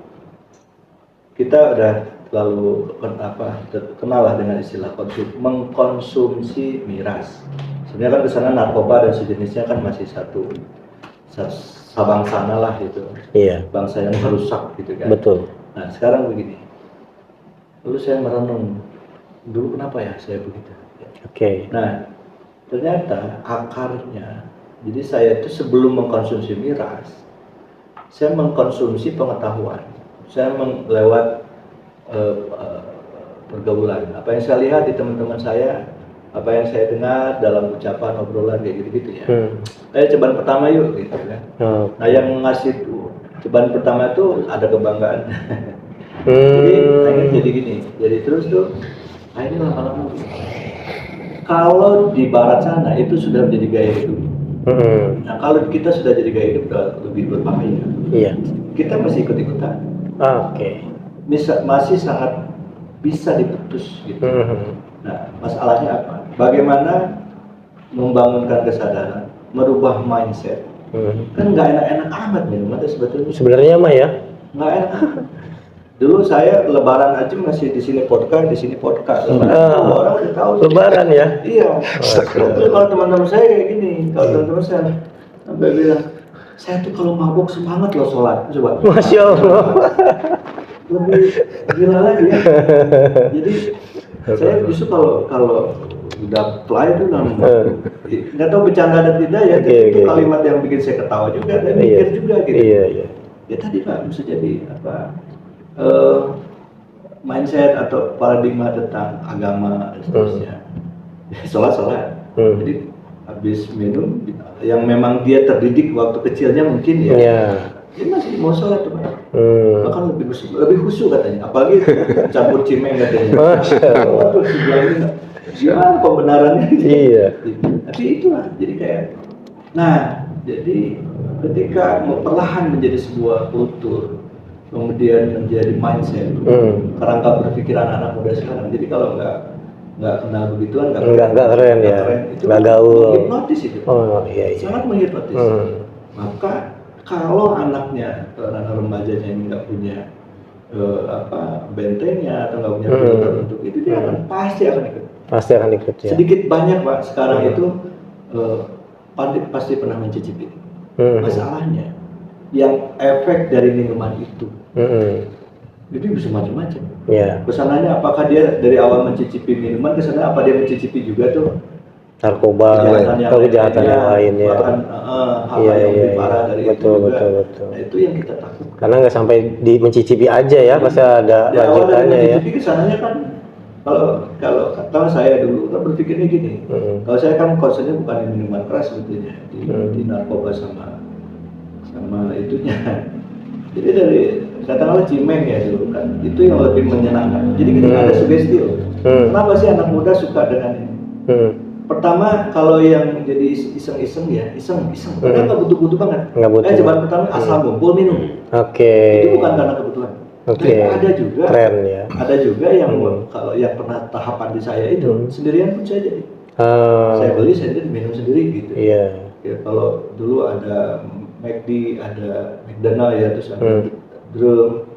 kita udah lalu kenal lah dengan istilah mengkonsumsi miras. Sebenarnya kan kesana narkoba dan sejenisnya kan masih satu sabang sana lah gitu. Bangsa yang merusak gitu kan. Betul. Nah sekarang begini, lalu saya merenung dulu kenapa ya saya begitu. Nah ternyata akarnya, jadi saya itu sebelum mengkonsumsi miras, saya mengkonsumsi pengetahuan. Saya lewat pergaulan, apa yang saya lihat di teman-teman saya, apa yang saya dengar dalam ucapan obrolan kayak gitu-gitu ya. Cobaan pertama yuk gitu kan. Nah yang ngasih cobaan pertama itu ada kebanggaan. Jadi gini, jadi terus tuh akhirnya lama-lama kalau di barat sana itu sudah menjadi gaya hidup. Nah kalau kita sudah jadi gaya hidup udah lebih berbahaya. Kita masih ikut-ikutan. Masih sangat bisa diputus gitu. Nah, masalahnya apa? Bagaimana membangunkan kesadaran, merubah mindset. Kan nggak enak-enak amat minuman itu sebetulnya. Sebenarnya mah ya. Nggak enak. Dulu saya lebaran aja masih di sini podcast. Orang udah tahu. Lebaran ya? Iya. Tapi kalau teman-teman saya kayak gini, kalau teman-teman saya sampai bilang, saya tuh kalau mabuk semangat loh sholat. Coba. Masya Allah. Lebih gila lagi ya. Jadi saya justru kalau udah play itu nggak tahu bercanda dan tidak ya, itu kalimat yang bikin saya ketawa juga dan mikir juga gitu. Ya tadi Pak bisa jadi mindset atau paradigma tentang agama dan seterusnya. Sholat. Jadi habis minum yang memang dia terdidik waktu kecilnya mungkin ya. Dia masih mau sholat tuh Pak. Bahkan lebih khusyuk katanya, apalagi campur cimeng katanya. Waduh, gimana pembenarannya? Tapi itulah, jadi kayak, nah, jadi ketika perlahan menjadi sebuah kultur, kemudian menjadi mindset, kerangka berpikir anak-anak muda sekarang. Jadi kalau nggak kenal begituan, nggak keren ya, nggak gaul. Menghipnotis itu, sangat menghipnotis. Maka kalau anaknya, anak remajanya ini nggak punya bentengnya atau nggak punya filter untuk itu, dia pasti akan ikut. Ya. Sedikit banyak Pak sekarang itu pasti pernah mencicipi. Masalahnya yang efek dari minuman itu, itu bisa macam-macam. Kesananya apakah dia dari awal mencicipi minuman, kesannya apa dia mencicipi juga tuh narkoba atau kejahatan yang lain ya. Bahkan hal Iya, yang iya, lebih parah iya. dari Betul, itu juga. betul. Nah, itu yang kita takutkan. Karena nggak sampai mencicipi aja ya, pasti ada Di awal lanjutannya dari ya. mencicipi kesananya kan kalau saya dulu kan berpikirnya gini. Kalau saya kan concernnya bukan di minuman keras sebetulnya, di narkoba sama itunya. Jadi dari katakanlah cimeng ya dulu kan, itu yang lebih menyenangkan. Jadi kita ada sugesti loh. Kenapa sih anak muda suka dengan ini? Pertama kalau yang jadi iseng-iseng ya, iseng. Padahal nggak butuh-butuh banget. Nggak butuh. Coba pertama asal ngumpul minum. Oke. Itu bukan karena kebutuhan. Oke. Dan ada juga. Keren ya. Ada juga yang kalau yang pernah tahapan di saya itu sendirian pun saya jadi. Saya beli, saya jadi minum sendiri gitu. Iya. Ya, kalau dulu ada McD, ada McDonald ya, terus ada drum.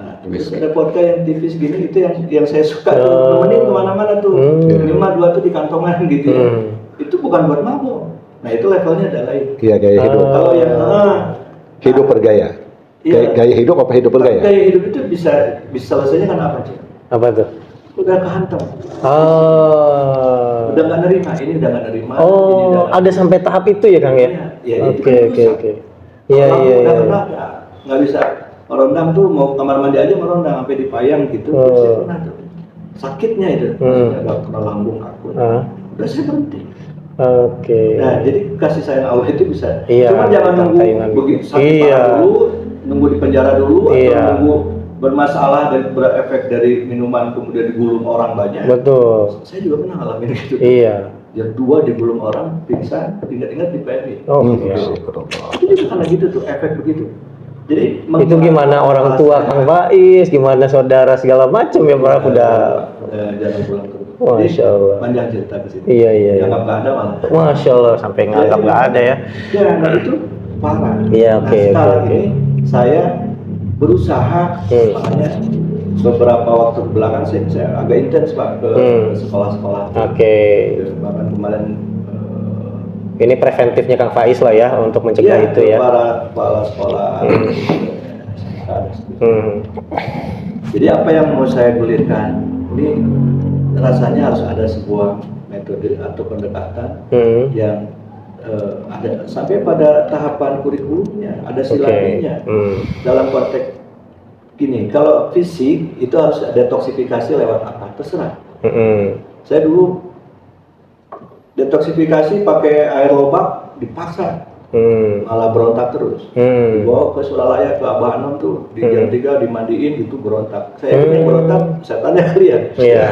Nah, terus ada vodka yang tipis gini, itu yang saya suka tuh, nemenin kemana-mana tuh. 5-2 tuh di kantongan gitu ya. Itu bukan buat mabuk. Nah itu levelnya ada lain. Iya, gaya hidup. Kalau yang Hidup bergaya. Iya. Gaya hidup apa hidup bergaya? Gaya hidup itu bisa selesainya kan apa sih? Apa tuh? Udah kehantam. Oh. Udah nggak nerima, ini udah nggak nerima. ini Oh, udah ada sampai tahap itu ya Kang ya? Iya, Oke. Iya. Udah pernah nggak bisa merondang tuh, mau kamar mandi aja merondang sampai dipayang gitu. Saya pernah tuh. Sakitnya itu, nggak kena lambung aku. Udah saya berhenti. Oke. Nah, jadi kasih sayang Allah itu bisa. Iya, Cuma jangan nunggu tayangan. begitu sakit parah dulu, nunggu di penjara dulu, atau nunggu bermasalah dan berefek dari minuman kemudian digulung orang banyak. Betul. Saya juga pernah ngalamin gitu. Iya. Yang 2 digulung orang, pingsan, ingat-ingat di PMI. Oh, iya. Itu juga karena gitu tuh, efek begitu. Jadi Itu gimana orang tua Kang Faiz, gimana saudara segala macam ya para udah. Jangan pulang ke rumah. Masya Allah. Panjang cerita ke sini. Iya. Dianggap nggak ada malah. Masya Allah, sampai nganggap nggak ada ya. Ya, nah itu parah. Iya, Nah, oke. sekarang ini saya berusaha, makanya beberapa waktu belakang saya agak intens Pak ke sekolah-sekolah. Oke. Bahkan kemarin Ini preventifnya Kang Faiz lah ya untuk mencegah itu ya. para kepala sekolah. Jadi apa yang mau saya gulirkan ini rasanya harus ada sebuah metode atau pendekatan yang ada sampai pada tahapan kurikulumnya, ada silabinya. Dalam konteks gini, kalau fisik itu harus detoksifikasi lewat apa? Terserah. Saya dulu detoksifikasi pakai air lobak dipaksa, malah berontak terus. Dibawa ke Suralaya ke Abah Anom tuh di jam 3 dimandiin gitu berontak. Saya yang berontak setannya kali ya. Iya.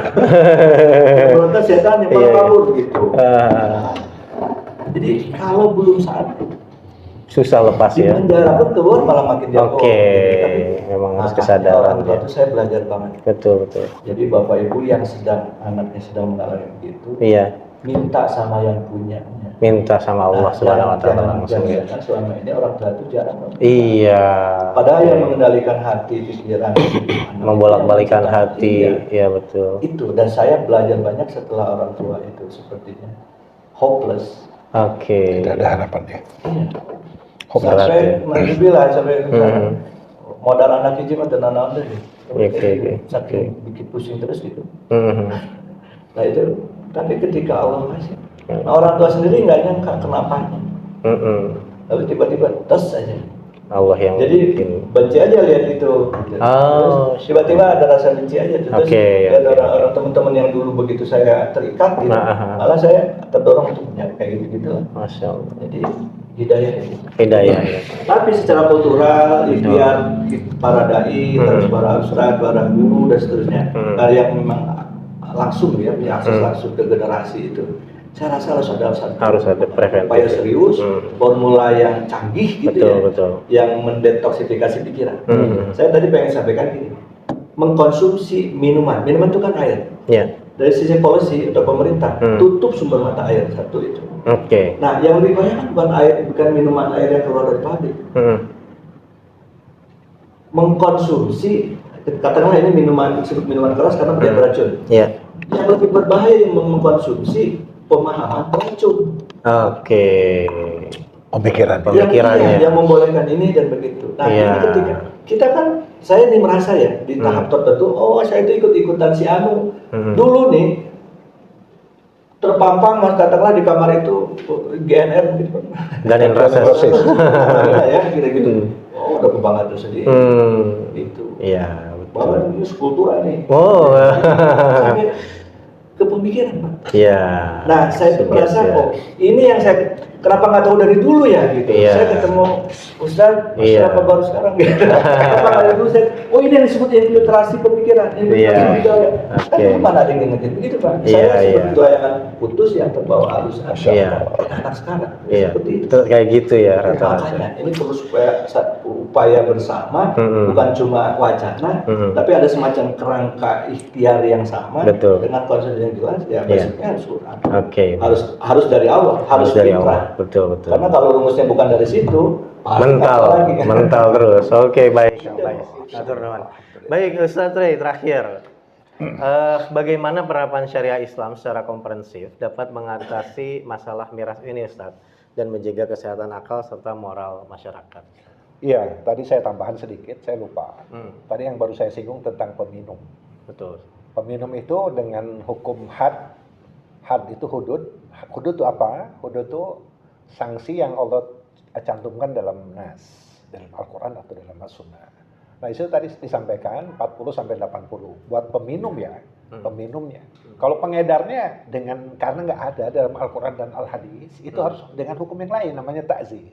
Berontak setannya malah kabur gitu. Jadi kalau belum saatnya susah lepas di ya. penjara pun keluar malah makin jago. Oke. Tapi Memang harus kesadaran ya. Itu saya belajar banget. Betul. Jadi bapak ibu yang anaknya sedang mengalami begitu, Iya. minta sama yang punya. Minta sama Allah Subhanahu Wa Taala langsung ya. Jangan selama ini orang tua itu jarang. Iya. Padahal yang mengendalikan hati, pikiran, Membolak-balikan hati, ya betul. Itu, dan saya belajar banyak setelah orang tua itu sepertinya hopeless. Oke. Tidak ada harapan ya. Sampai bilang sampai modal anak hiji mah tenan naon deh. Oke. Saking bikin pusing terus gitu. Nah itu, tapi ketika Allah kasih, nah orang tua sendiri nggak nyangka kenapanya. Lalu tiba-tiba tes aja. Allah yang Jadi bikin. benci aja lihat itu. Terus tiba-tiba ada rasa benci aja. Terus lihat orang teman-teman yang dulu begitu saya terikat gitu, malah saya terdorong untuk kayak gitu lah. Masya Allah. Jadi hidayah itu. Hidayah ya. Tapi secara kultural, ikhtiar para dai, terus para ustadz, para guru dan seterusnya, yang memang langsung ya punya akses langsung ke generasi itu. Saya rasa harus ada preventif. upaya serius, formula yang canggih gitu betul. yang mendetoksifikasi pikiran. Saya tadi pengen sampaikan gini, mengkonsumsi minuman itu kan air. Ya. Dari sisi policy atau pemerintah, tutup sumber mata air satu itu. Oke. Nah, yang lebih banyak kan bukan minuman air yang keluar dari pabrik. Mengkonsumsi, katakanlah ini disebut minuman keras karena dia beracun. Iya. Yang lebih berbahaya yang mengkonsumsi pemahaman racun. Oke. Pemikirannya. Yang membolehkan ini dan begitu. Nah, ini ketika kita kan, saya nih merasa ya di tahap tertentu, oh saya itu ikut-ikutan si Anu. Dulu nih terpampang, mas katakanlah di kamar itu GNR gitu. Dan proses. Ya, kira-gitu. Oh, udah kebanggaan tersendiri. Itu. Iya, Bahwa betul. ini skulptura nih. Oh. Sampai ke pemikiran, Pak. Iya. Nah, saya tuh merasa, Sugesti, ya. oh, ini yang saya kenapa nggak tahu dari dulu ya gitu. Iya. Saya ketemu Ustaz, Iya. kenapa baru sekarang gitu. Kenapa nggak dari dulu saya, oh ini yang disebut infiltrasi pemikiran, infiltrasi Iya. budaya. Oke. Kan dulu mana ada yang ngingetin begitu, Pak. Iya, Saya seperti iya. gelayangan putus yang terbawa arus Iya. anak sekarang. Iya. Seperti itu. Itu kayak gitu ya Jadi rata-rata. makanya ini perlu supaya satu upaya bersama, bukan cuma wacana, tapi ada semacam kerangka ikhtiar yang sama Betul. dengan konsep yang jelas. Ya, Iya. basicnya harus Quran. Oke. Harus dari awal, harus dari fitrah. awal. Betul, betul. Karena kalau rumusnya bukan dari situ, pasti Mental, masalah lagi. mental terus. Oke, baik. Baik. Atur nuhun. Baik, Ustaz Rey, terakhir. Bagaimana penerapan syariah Islam secara komprehensif dapat mengatasi masalah miras ini, Ustaz, dan menjaga kesehatan akal serta moral masyarakat? Iya, tadi saya tambahan sedikit, saya lupa. Hmm. Tadi yang baru saya singgung tentang peminum. Betul. Peminum itu dengan hukum had itu hudud. Hudud itu apa? Hudud itu sanksi yang Allah cantumkan dalam nas, dalam Al-Quran atau dalam As-Sunnah. Nah itu tadi disampaikan 40 sampai 80 buat peminum ya, peminumnya. Kalau pengedarnya karena nggak ada dalam Al-Quran dan Al-Hadis, itu harus dengan hukum yang lain, namanya ta'zir.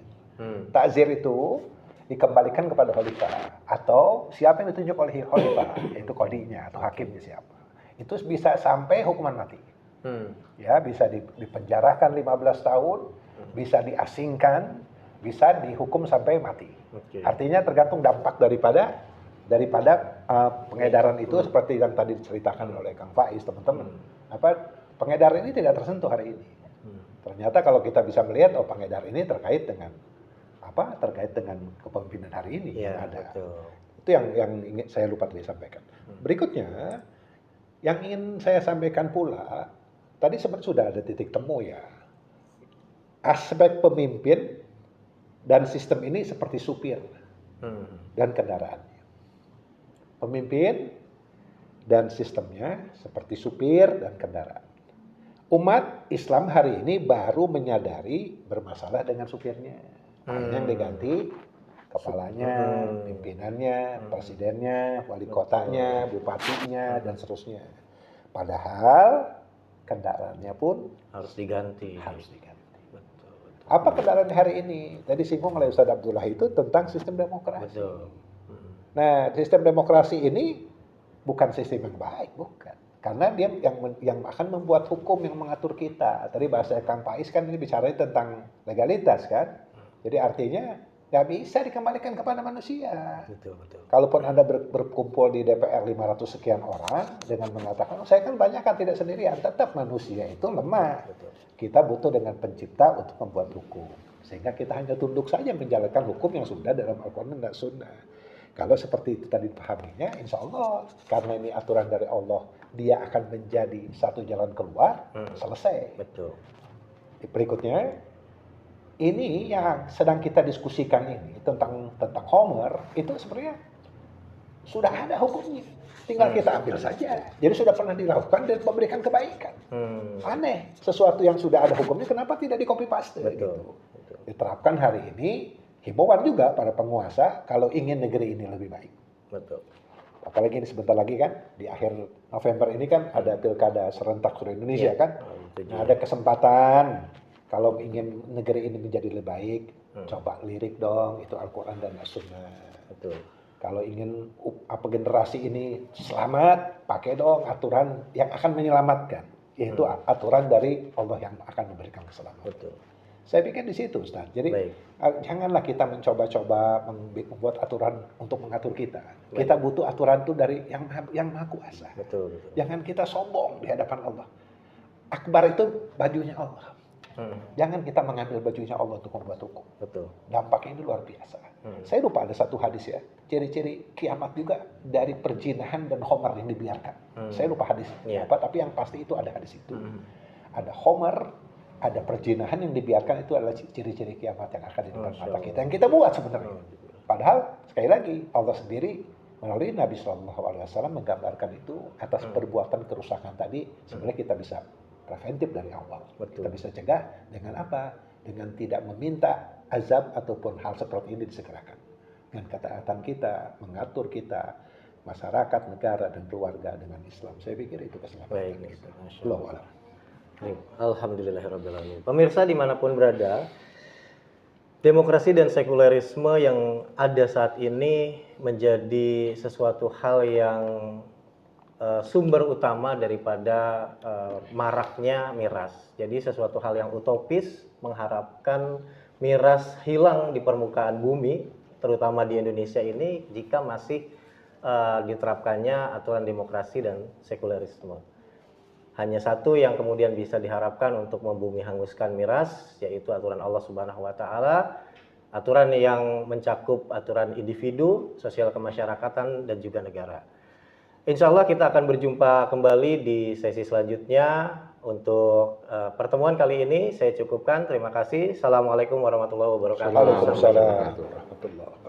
Ta'zir itu dikembalikan kepada khalifah atau siapa yang ditunjuk oleh khalifah, yaitu qadinya atau hakimnya siapa. Itu bisa sampai hukuman mati. Ya, bisa dipenjarakan 15 tahun, bisa diasingkan, bisa dihukum sampai mati. Oke. Artinya tergantung dampak daripada pengedaran itu seperti yang tadi diceritakan oleh Kang Faiz, teman-teman. Pengedar ini tidak tersentuh hari ini. Ternyata kalau kita bisa melihat, pengedar ini terkait dengan kepemimpinan hari ini Iya, yang ada. betul. Itu yang ingin saya lupa tadi sampaikan. Berikutnya, yang ingin saya sampaikan pula, tadi sebenarnya sudah ada titik temu ya. Aspek pemimpin dan sistem ini seperti supir dan kendaraannya. Pemimpin dan sistemnya seperti supir dan kendaraan. Umat Islam hari ini baru menyadari bermasalah dengan supirnya. Akhirnya yang diganti kepalanya, pimpinannya, presidennya, wali kotanya, bupatinya, dan seterusnya. Padahal kendaraannya pun Harus diganti. Betul. Apa kendaraan hari ini? Tadi singgung oleh Ustaz Abdullah itu tentang sistem demokrasi. Betul. Nah, sistem demokrasi ini bukan sistem yang baik, bukan. Karena dia yang akan membuat hukum yang mengatur kita. Tadi bahasa Kang Faiz kan ini bicara tentang legalitas kan. Jadi artinya nggak bisa dikembalikan kepada manusia. Betul. Kalaupun Anda berkumpul di DPR 500 sekian orang dengan mengatakan, saya kan banyak kan tidak sendirian, tetap manusia itu lemah. Betul. Kita butuh dengan pencipta untuk membuat hukum. Sehingga kita hanya tunduk saja menjalankan hukum yang sudah dalam Al-Quran dan Sunnah. Kalau seperti itu tadi dipahaminya, insya Allah, karena ini aturan dari Allah, dia akan menjadi satu jalan keluar, selesai. Betul. Berikutnya, ini yang sedang kita diskusikan ini tentang Homer itu sebenarnya sudah ada hukumnya, tinggal kita ambil saja. Jadi sudah pernah dilakukan dan memberikan kebaikan. Aneh, sesuatu yang sudah ada hukumnya kenapa tidak di copy paste? Betul. Diterapkan hari ini, himbauan juga para penguasa kalau ingin negeri ini lebih baik. Betul. Apalagi ini sebentar lagi kan di akhir November ini kan ada pilkada serentak seluruh Indonesia kan. Nah, ada kesempatan. Kalau ingin negeri ini menjadi lebih baik, coba lirik dong, itu Al-Quran dan As-Sunnah. Betul. Kalau ingin generasi ini selamat, pakai dong aturan yang akan menyelamatkan. Yaitu aturan dari Allah yang akan memberikan keselamatan. Betul. Saya pikir di situ, Ustaz. Jadi janganlah kita mencoba-coba membuat aturan untuk mengatur kita. Kita butuh aturan itu dari yang Maha Kuasa. Betul. Jangan kita sombong di hadapan Allah. Akbar itu bajunya Allah. Jangan kita mengambil bajunya Allah untuk membuat hukum. Betul. Dampaknya ini luar biasa. Saya lupa ada satu hadis ya. Ciri-ciri kiamat juga dari perzinahan dan homer yang dibiarkan. Saya lupa hadisnya apa, tapi yang pasti itu ada hadis itu. Ada homer, ada perzinahan yang dibiarkan, itu adalah ciri-ciri kiamat yang akan di depan mata kita. Yang kita buat sebenarnya. Padahal sekali lagi Allah sendiri melalui Nabi SAW menggambarkan itu atas perbuatan kerusakan tadi. Sebenarnya kita bisa preventif dari awal. Betul. Kita bisa cegah dengan apa? Dengan tidak meminta azab ataupun hal seperti ini disegerakan. Dengan ketaatan kita, mengatur kita, masyarakat, negara, dan keluarga dengan Islam. Saya pikir itu keselamatan Baik, kita. Masya Allahu Allah. a'lam. Baik, alhamdulillahirrahmanirrahim. Pemirsa dimanapun berada, demokrasi dan sekulerisme yang ada saat ini menjadi sesuatu hal yang sumber utama daripada maraknya miras. Jadi sesuatu hal yang utopis mengharapkan miras hilang di permukaan bumi, terutama di Indonesia ini jika masih diterapkannya aturan demokrasi dan sekulerisme. Hanya satu yang kemudian bisa diharapkan untuk membumi hanguskan miras, yaitu aturan Allah Subhanahu wa Ta'ala, aturan yang mencakup aturan individu, sosial kemasyarakatan, dan juga negara. Insya Allah kita akan berjumpa kembali di sesi selanjutnya. Untuk pertemuan kali ini saya cukupkan. Terima kasih. Assalamualaikum warahmatullahi wabarakatuh. Waalaikumsalam warahmatullahi wabarakatuh.